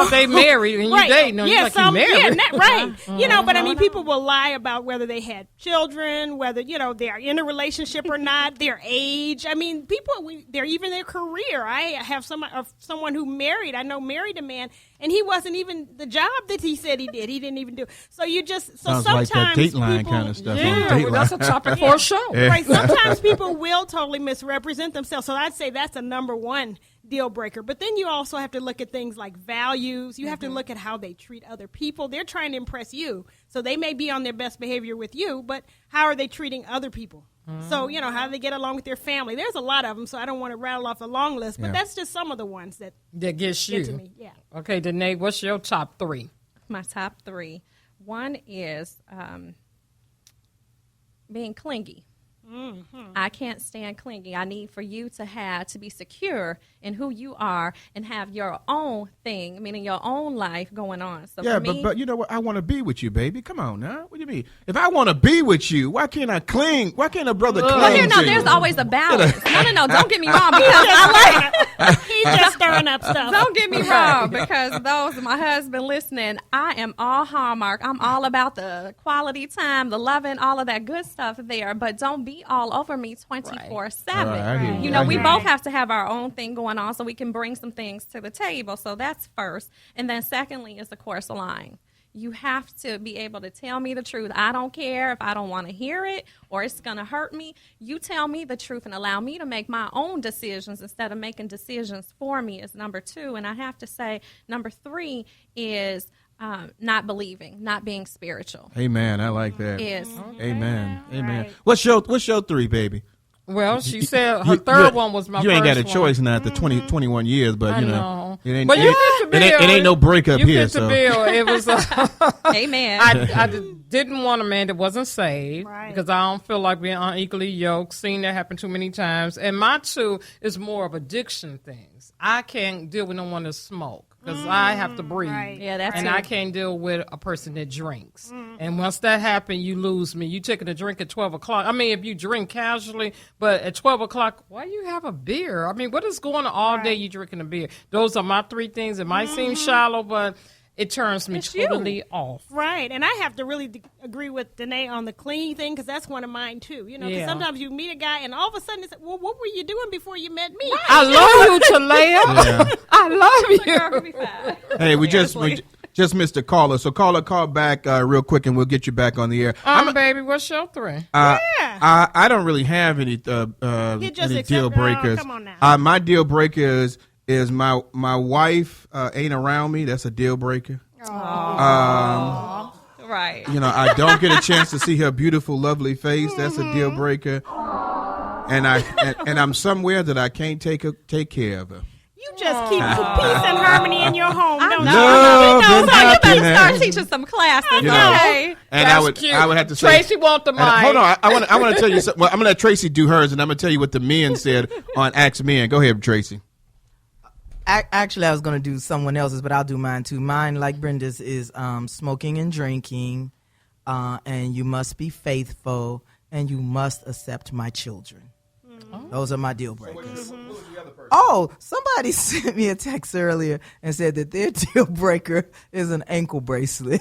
thought they married and you dating them. Yeah, like you married. Yeah, right. But I mean, people will lie about whether they had children, whether, they are in a relationship or not, their age. I mean, they're even their career. I have someone who married a man, and he wasn't even the job that he said he did. He didn't even do. So sounds sometimes like that Dateline people, kind of stuff. Yeah, that's a topic for a show. Right. Sometimes people will totally misrepresent themselves. So I'd say that's a number one deal breaker. But then you also have to look at things like values. You have to look at how they treat other people. They're trying to impress you. So they may be on their best behavior with you, but how are they treating other people? So, how do they get along with their family? There's a lot of them, so I don't want to rattle off a long list, but that's just some of the ones that gets you. Get to me. Yeah. Okay, Danae, what's your top three? My top three. One is being clingy. Mm-hmm. I can't stand clingy. I need for you to be secure in who you are and have your own thing, meaning your own life going on. So yeah, for me, but you know what? I want to be with you, baby. Come on now. What do you mean? If I want to be with you, why can't I cling? Why can't a brother cling to you? There's always a balance. No. Don't get me wrong, because I like he's just stirring up stuff. Don't get me wrong, because those my husband listening, I am all Hallmark. I'm all about the quality time, the loving, all of that good stuff there. But don't be all over me 24/7. Right. We both have to have our own thing going on so we can bring some things to the table. So that's first. And then secondly is, of course, lying. You have to be able to tell me the truth. I don't care if I don't want to hear it or it's going to hurt me. You tell me the truth and allow me to make my own decisions instead of making decisions for me is number two. And I have to say number three is not believing, not being spiritual. Amen. I like that. Amen. Right. What's your three, baby? Well, she said her third one was my first one. You ain't got a choice now after 21 years, but I know. It ain't, but you fit the bill. It ain't no breakup you here. You fit the bill. It was Amen. I didn't want a man that wasn't saved because I don't feel like being unequally yoked. Seen that happen too many times. And my two is more of addiction things. I can't deal with no one that smoke. Because I have to breathe. Right. Yeah, that's and it. I can't deal with a person that drinks. And once that happens, you lose me. You taking a drink at 12 o'clock. I mean, if you drink casually, but at 12 o'clock, why you have a beer? I mean, what is going on all day you drinking a beer? Those are my three things. It might seem shallow, but it turns me totally off. Right. And I have to really agree with Danae on the clean thing because that's one of mine, too. Because sometimes you meet a guy and all of a sudden it's like, well, what were you doing before you met me? Right. I love you, Talayah. Yeah. I love you. Hey, we just missed a caller. So caller, call back real quick and we'll get you back on the air. Baby, what's your three? I don't really have any deal breakers. Come on now. My deal breakers is my wife ain't around me. That's a deal breaker. Right. I don't get a chance to see her beautiful, lovely face. That's a deal breaker. And I'm somewhere that I can't take care of her. You just keep peace and harmony in your home, don't you? Love and So you better happiness. start teaching some classes, okay? And That's I would have to say, Tracy want the mic. hold on, I want to tell you something. Well, I'm going to let Tracy do hers, and I'm going to tell you what the men said on Ask Men. Go ahead, Tracy. Actually, I was going to do someone else's, but I'll do mine too. Mine, like Brenda's, is smoking and drinking, and you must be faithful, and you must accept my children. Those are my deal breakers. Somebody sent me a text earlier and said that their deal breaker is an ankle bracelet.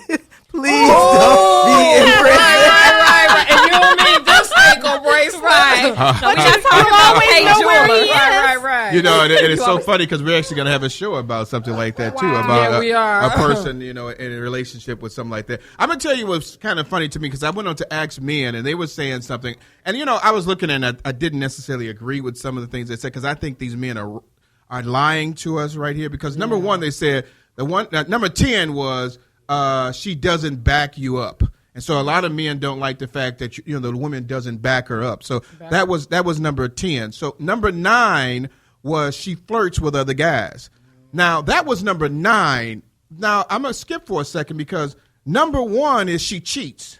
Please don't be impressed. Right. And you don't mean this ankle bracelet. Right. But that's how you always know where he is. Right. And it's so funny because we're actually going to have a show about something like that too, about we are. a person, in a relationship with something like that. I'm going to tell you what's kind of funny to me because I went on to Ask Men and they were saying something, and I was looking and I didn't necessarily agree with some of the things they said because I think these men are lying to us right here because number one, they said number 10 was she doesn't back you up. And so a lot of men don't like the fact that the woman doesn't back her up. So that was number 10. So number 9 was she flirts with other guys. Now that was number 9. Now I'm gonna skip for a second because number 1 is she cheats.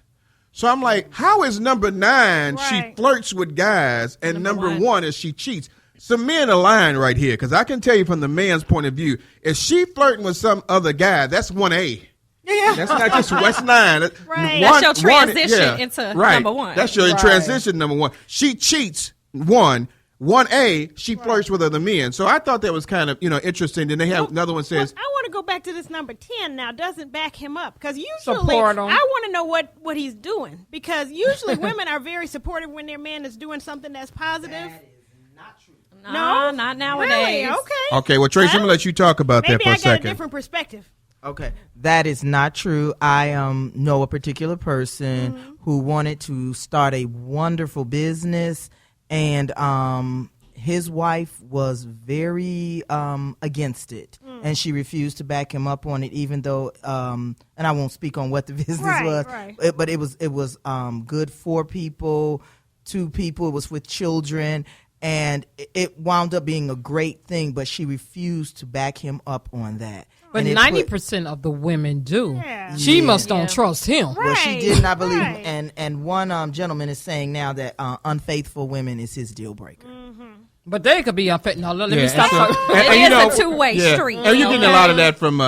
So I'm like, how is number 9 she flirts with guys and number 1 is she cheats? Some men are lying right here because I can tell you from the man's point of view, if she flirting with some other guy, that's 1A. Yeah. That's not just West 9. Right. That's your transition into number 1. That's your transition number 1. She cheats 1, 1A, she flirts with other men. So I thought that was kind of, interesting. Then they have another one says, I want to go back to this number 10 now. Doesn't back him up because usually Support him. I want to know what he's doing because usually women are very supportive when their man is doing something that's positive. That is not true. No, not nowadays. Really? Okay. okay, well, Tracy, I'm going to let you talk about that Maybe for a I got a second. different perspective. Okay, that is not true. I know a particular person who wanted to start a wonderful business, and his wife was very against it, and she refused to back him up on it, even though, and I won't speak on what the business was, but it was good for people, 2 people. It was with children. And it wound up being a great thing, but she refused to back him up on that. But And it 90% of the women do. Yeah. She Yeah. must don't trust him. Well, she did not believe Right. him. And one gentleman is saying now that unfaithful women is his deal breaker. But they could be unfaithful. No, let me Yeah, stop. and so- It and, is a two-way street. And you're getting a Okay. lot of that from,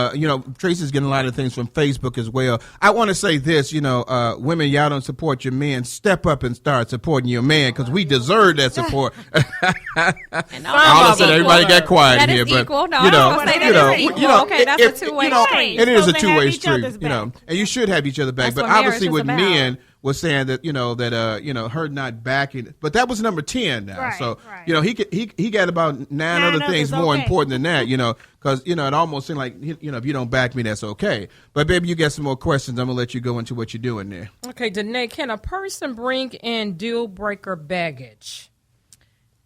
Tracy's getting a lot of things from Facebook as well. I want to say this, women, y'all don't support your men. Step up and start supporting your man because we deserve that support. And All of a sudden, everybody got quiet That is here, but equal. No, you I know, was gonna say you that know, is equal. you know, Okay, that's a two-way street. It is a Supposed to have two-way each street, other's back. and you should have each other back. That's But what marriage obviously, is with about. men, was saying that her not backing, but that was number 10 now. Right, So right. he got about 9 other things others, more okay. important than that. Because it almost seemed like if you don't back me, that's okay. But baby, you got some more questions. I'm gonna let you go into what you're doing there. Okay, Danae, can a person bring in deal breaker baggage?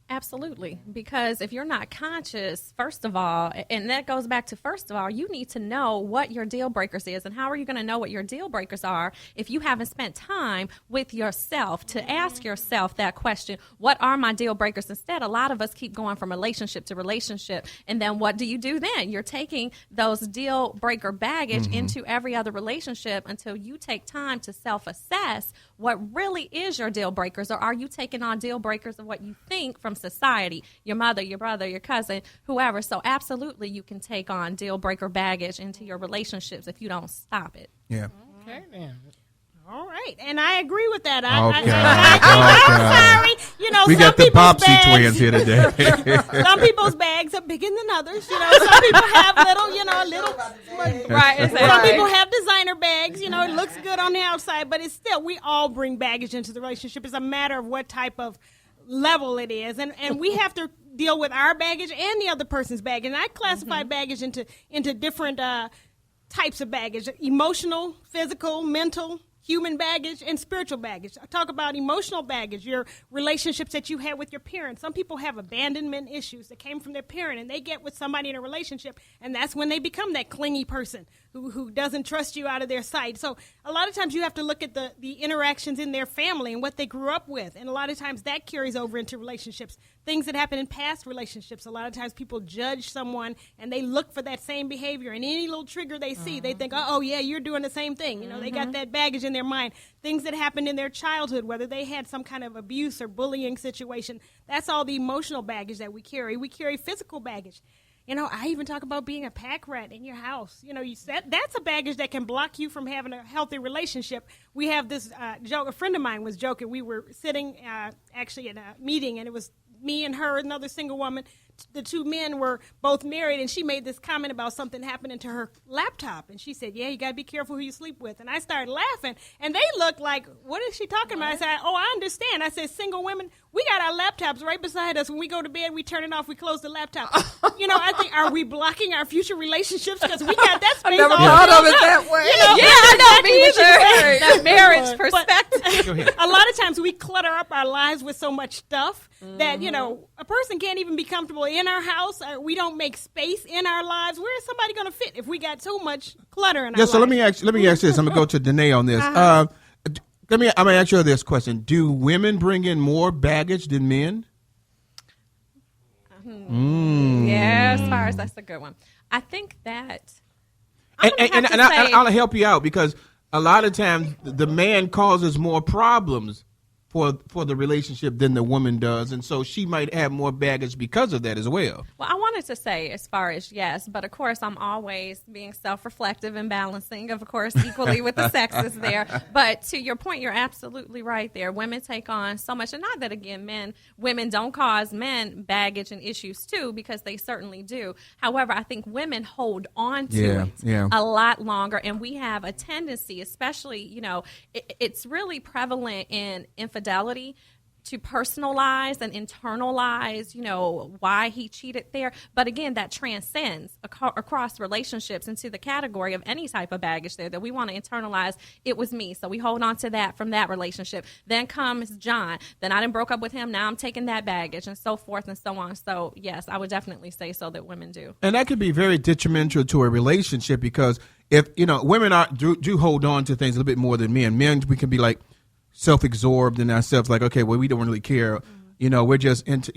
Absolutely. Because if you're not conscious, first of all, and that goes back to first of all, you need to know what your deal breakers is. And how are you going to know what your deal breakers are if you haven't spent time with yourself to ask yourself that question, what are my deal breakers? Instead, a lot of us keep going from relationship to relationship. And then what do you do then? You're taking those deal breaker baggage into every other relationship until you take time to self-assess what really is your deal breakers, or are you taking on deal breakers of what you think from society, your mother, your brother, your cousin, whoever. So absolutely you can take on deal breaker baggage into your relationships if you don't stop it. Yeah. Okay, then. All right, and I agree with that. Okay. I'm sorry. We some got the people's Popsy bags- twins here today. Some people's bags are bigger than others. Some people have little. Right, exactly. Some people have designer bags. It looks good on the outside, but it's still, we all bring baggage into the relationship. It's a matter of what type of level it is, and we have to deal with our baggage and the other person's baggage. And I classify baggage into different types of baggage: emotional, physical, mental, human baggage, and spiritual baggage. I talk about emotional baggage, your relationships that you had with your parents. Some people have abandonment issues that came from their parent, and they get with somebody in a relationship, and that's when they become that clingy person who doesn't trust you out of their sight. So a lot of times you have to look at the interactions in their family and what they grew up with, and a lot of times that carries over into relationships. Things that happen in past relationships. A lot of times people judge someone, and they look for that same behavior, and any little trigger they see, they think, oh, yeah, you're doing the same thing. They got that baggage in their mind. Things that happened in their childhood, whether they had some kind of abuse or bullying situation, that's all the emotional baggage that we carry. We carry physical baggage. I even talk about being a pack rat in your house. That's a baggage that can block you from having a healthy relationship. We have this joke. A friend of mine was joking. We were sitting actually in a meeting, and it was me and her, another single woman. The 2 men were both married, and she made this comment about something happening to her laptop. And she said, yeah, you got to be careful who you sleep with. And I started laughing, and they looked like, what is she talking about? I said, oh, I understand. I said, single women, we got our laptops right beside us. When we go to bed, we turn it off, we close the laptop. I think, are we blocking our future relationships? Because we got that space never all thought of filled it up. that way. I know, me either. That marriage perspective. A lot of times we clutter up our lives with so much stuff that, a person can't even be comfortable in our house. We don't make space in our lives. Where is somebody going to fit if we got so much clutter in our lives? So let me ask this. I'm gonna go to Danae on this. I'm gonna ask you this question: do women bring in more baggage than men? Yeah, as far as that's a good one. I think that. I'll help you out because a lot of times the man causes more problems for the relationship than the woman does, and so she might have more baggage because of that as well. Well, I wanted to say as far as yes, but of course I'm always being self-reflective and balancing, of course, equally with the sexes there. But to your point, you're absolutely right there. Women take on so much, and not that again, women don't cause men baggage and issues too, because they certainly do. However, I think women hold on to it a lot longer, and we have a tendency, especially, it's really prevalent in infidelity, to personalize and internalize, why he cheated there. But again, that transcends across relationships into the category of any type of baggage there that we want to internalize. It was me. So we hold on to that from that relationship. Then comes John. Then I done broke up with him. Now I'm taking that baggage, and so forth and so on. So yes, I would definitely say so that women do. And that could be very detrimental to a relationship, because if, women do hold on to things a little bit more than men. Men, we can be like self-absorbed in ourselves, like, okay, well, we don't really care. We're just into,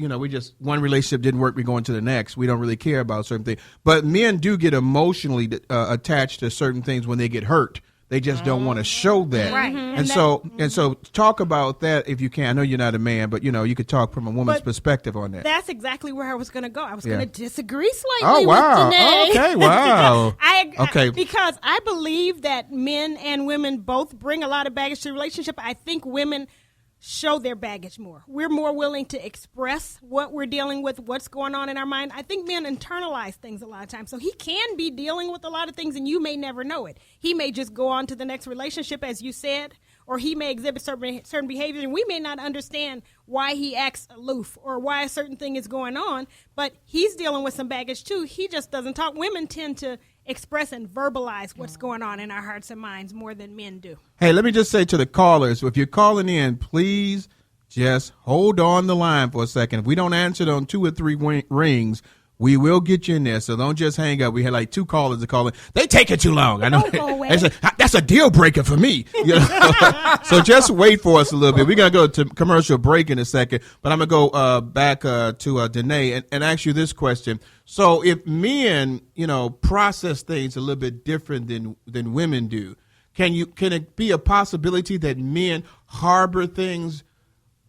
one relationship didn't work, we go into the next. We don't really care about certain things. But men do get emotionally attached to certain things when they get hurt. They just don't want to show that. Right. And so talk about that if you can. I know you're not a man, but you could talk from a woman's perspective on that. That's exactly where I was going to go. I was going to disagree slightly with Danae. Okay, wow. Because I believe that men and women both bring a lot of baggage to the relationship. I think women show their baggage more. We're more willing to express what we're dealing with, what's going on in our mind. I think men internalize things a lot of times. So he can be dealing with a lot of things, and you may never know it. He may just go on to the next relationship, as you said, or he may exhibit certain behaviors, and we may not understand why he acts aloof or why a certain thing is going on, but he's dealing with some baggage too. He just doesn't talk. Women tend to express and verbalize what's going on in our hearts and minds more than men do. Hey, let me just say to the callers, if you're calling in, please just hold on the line for a second. If we don't answer it on 2 or 3 rings, we will get you in there, so don't just hang up. We had like 2 callers that call in. They take it too long. I know. They say, that's a deal breaker for me. So just wait for us a little bit. We're going to go to commercial break in a second, but I'm going to go back to Danae and ask you this question. So if men, process things a little bit different than women do, can it be a possibility that men harbor things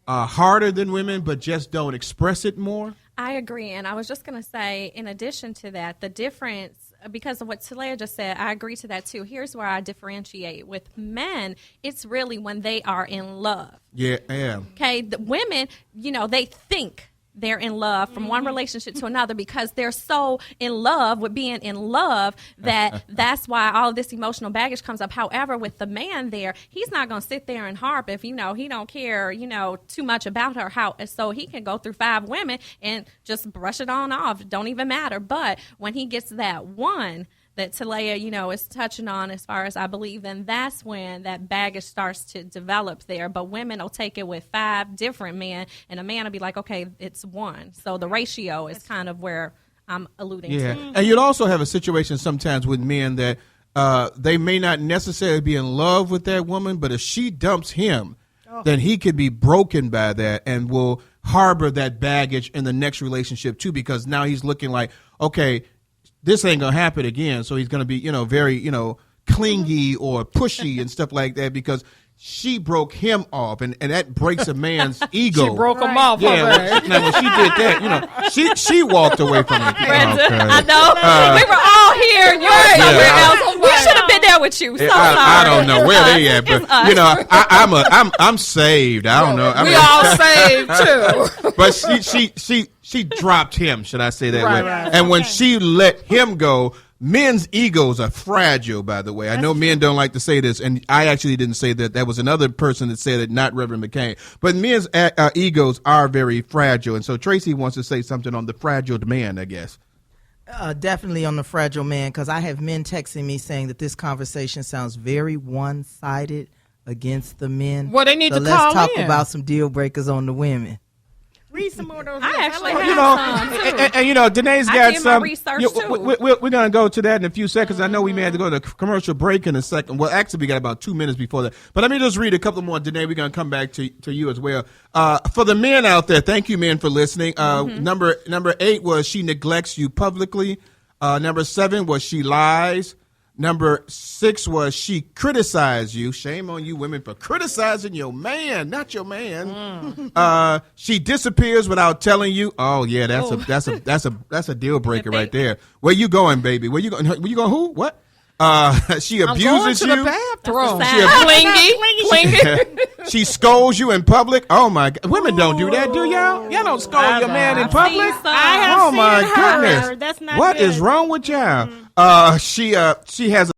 harder than women, but just don't express it more? I agree. And I was just going to say, in addition to that, the difference, because of what Talayah just said, I agree to that too. Here's where I differentiate. With men, it's really when they are in love. Yeah. Okay. The women, they think they're in love from one relationship to another because they're so in love with being in love that's why all this emotional baggage comes up. However, with the man there, he's not going to sit there and harp if, he don't care, too much about her. So he can go through 5 women and just brush it on off. Don't even matter. But when he gets that one that Talayah, is touching on as far as I believe, then that's when that baggage starts to develop there. But women will take it with 5 different men, and a man will be like, okay, it's 1. So the ratio is kind of where I'm alluding to. And you'd also have a situation sometimes with men that they may not necessarily be in love with that woman, but if she dumps him, then he could be broken by that and will harbor that baggage in the next relationship too, because now he's looking like, okay, this ain't gonna happen again. So he's gonna be, very, clingy or pushy and stuff like that because she broke him off, and that breaks a man's ego. She broke him off. Yeah, now when she did that, she walked away from it. Brenda, I know. We were all here. You were somewhere else. We should have been there with you. So sorry. I don't know where they at, but I'm saved. I don't know. We all saved too. But she dropped him, should I say that way? Right. And when she let him go, men's egos are fragile, by the way. I know men don't like to say this, and I actually didn't say that. That was another person that said it, not Reverend McCain. But men's egos are very fragile. And so Tracy wants to say something on the fragile man, I guess. Definitely on the fragile man, because I have men texting me saying that this conversation sounds very one-sided against the men. Well, they need to call in. Let's talk about some deal breakers on the women. Read some more of those. I actually have some, too. Danae's got some. My research, too. We're going to go to that in a few seconds. I know we may have to go to a commercial break in a second. Well, actually, we got about 2 minutes before that. But let me just read a couple more. Danae, we're going to come back to you as well. For the men out there, thank you, men, for listening. Number 8 was she neglects you publicly. Number 7 was she lies. Number 6 was she criticized you. Shame on you women for criticizing your man, not your man. She disappears without telling you. Oh yeah, that's a deal breaker right there. Where you going, baby? Where you going? Who? What? She I'm going abuses to you. the bathroom. She she scolds you in public. Oh my God, women don't do that, do y'all? Y'all don't scold your man in public. I have Oh seen my her. goodness, That's not what good. is wrong with y'all? She has